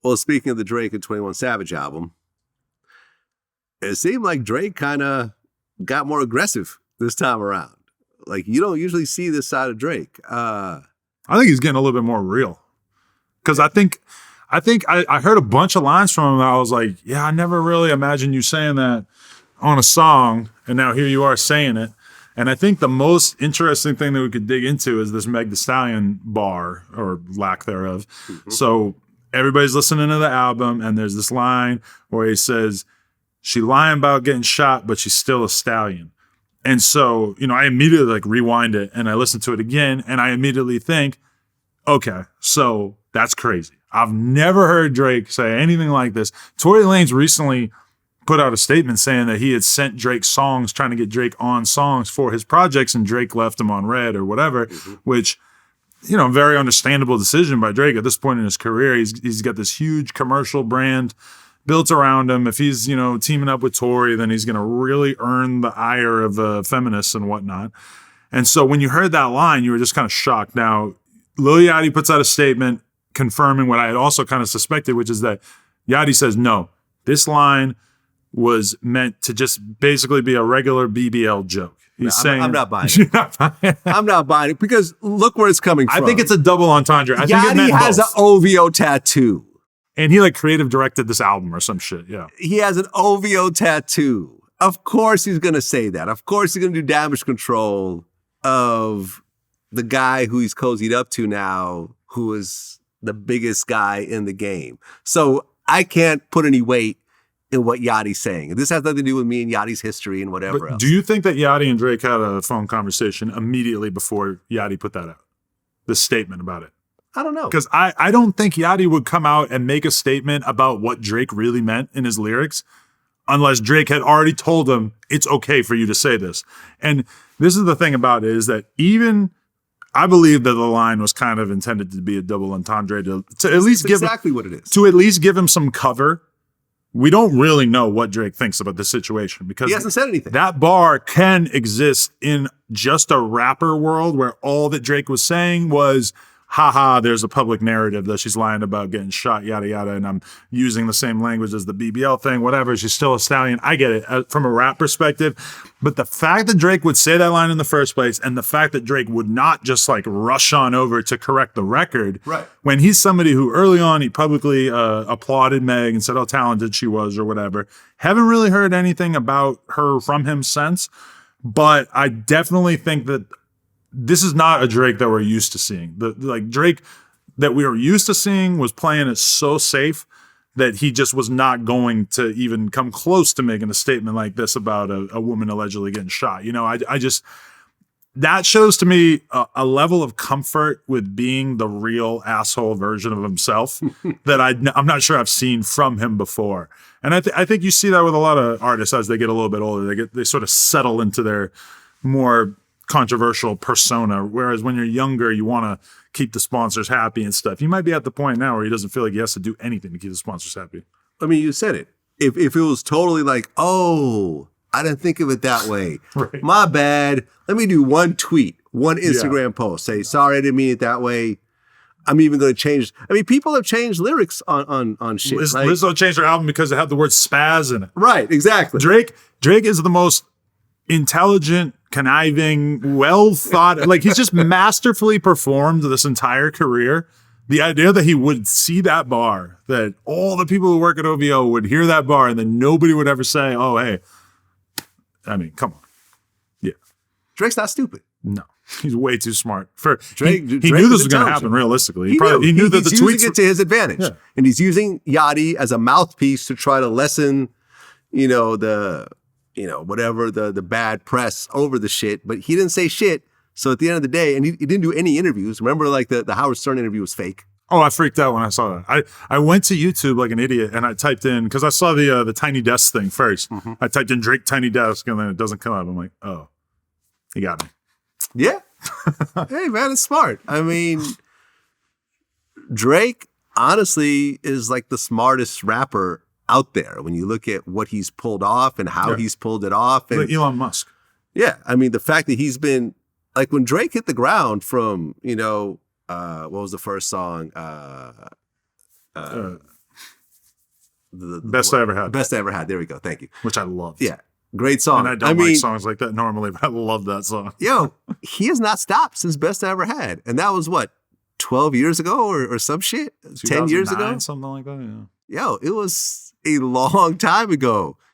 Well, speaking of the Drake and 21 Savage album, it seemed like Drake kind of got more aggressive this time around. Like, you don't usually see this side of Drake. I think he's getting a little bit more real. Because I think I heard a bunch of lines from him that I was like, yeah, I never really imagined you saying that on a song, and now here you are saying it. And I think the most interesting thing that we could dig into is this Meg Thee Stallion bar, or lack thereof. Mm-hmm. So everybody's listening to the album, and there's this line where he says, she lying about getting shot, but she's still a stallion. And so, I immediately like rewind it and I listen to it again, and I immediately think, okay, so that's crazy. I've never heard Drake say anything like this. Tory Lanez recently put out a statement saying that he had sent Drake songs, trying to get Drake on songs for his projects, and Drake left him on red or whatever, which, very understandable decision by Drake at this point in his career. He's got this huge commercial brand built around him. If he's, teaming up with Tory, then he's going to really earn the ire of feminists and whatnot. And so when you heard that line, you were just kind of shocked. Now, Lil Yachty puts out a statement confirming what I had also kind of suspected, which is that Yachty says, no, this line was meant to just basically be a regular BBL joke. He's saying, I'm not buying it. I'm not buying it because look where it's coming from. I think it's a double entendre. Yachty has an OVO tattoo. And he creative directed this album or some shit. Yeah. He has an OVO tattoo. Of course he's going to say that. Of course he's going to do damage control of the guy who he's cozied up to now, who is the biggest guy in the game. So I can't put any weight in what Yachty's saying. This has nothing to do with me and Yachty's history and whatever else. Do you think that Yachty and Drake had a phone conversation immediately before Yachty put that out? This statement about it? I don't know. Because I don't think Yachty would come out and make a statement about what Drake really meant in his lyrics unless Drake had already told him it's okay for you to say this. And this is the thing about it, is that even I believe that the line was kind of intended to be a double entendre to at least give exactly what it is. To at least give him some cover. We don't really know what Drake thinks about this situation because he hasn't said anything. That bar can exist in just a rapper world where all that Drake was saying was, haha, there's a public narrative that she's lying about getting shot, yada, yada, and I'm using the same language as the BBL thing, whatever. She's still a stallion. I get it from a rap perspective. But the fact that Drake would say that line in the first place and the fact that Drake would not just rush on over to correct the record, right, when he's somebody who early on he publicly applauded Meg and said how talented she was or whatever. Haven't really heard anything about her from him since. But I definitely think that this is not a Drake that we're used to seeing. The Drake that we were used to seeing was playing it so safe that he just was not going to even come close to making a statement like this about a woman allegedly getting shot. I just, that shows to me a level of comfort with being the real asshole version of himself that I'm not sure I've seen from him before. And I think you see that with a lot of artists as they get a little bit older. They sort of settle into their more controversial persona, whereas when you're younger you want to keep the sponsors happy and stuff. You might be at the point now where he doesn't feel like he has to do anything to keep the sponsors happy. I mean, you said it. If it was totally I didn't think of it that way. Right. My bad. Let me do one tweet, one Instagram post. Say, sorry, I didn't mean it that way. I'm even going to change. I mean, people have changed lyrics on shit. Lizzo changed her album because it had the word spaz in it. Right, exactly. Drake is the most intelligent, conniving, well thought, he's just masterfully performed this entire career. The idea that he would see that bar, that all the people who work at OVO would hear that bar and then nobody would ever say, oh, hey, I mean, come on. Yeah. Drake's not stupid. No, he's way too smart. Drake knew this was going to happen realistically. He knew that the tweets using it to his advantage. Yeah. And he's using Yachty as a mouthpiece to try to lessen, whatever the bad press over the shit, but he didn't say shit. So at the end of the day, and he didn't do any interviews. Remember, the Howard Stern interview was fake. Oh, I freaked out when I saw that. I went to YouTube like an idiot and I typed in, because I saw the Tiny Desk thing first. Mm-hmm. I typed in Drake Tiny Desk and then it doesn't come up. I'm like, oh, he got me. Yeah. Hey, man, it's smart. I mean, Drake honestly is the smartest rapper out there when you look at what he's pulled off and how he's pulled it off. And Elon Musk. Yeah. I mean, the fact that he's been when Drake hit the ground from, what was the first song? the Best I Ever Had. Best I Ever Had. There we go. Thank you. Which I loved. Yeah. Great song. And I don't like songs like that normally, but I love that song. Yo, he has not stopped since Best I Ever Had. And that was what, 12 years ago or some shit? 10 years ago? Something like that, yeah. Yo, it was a long time ago.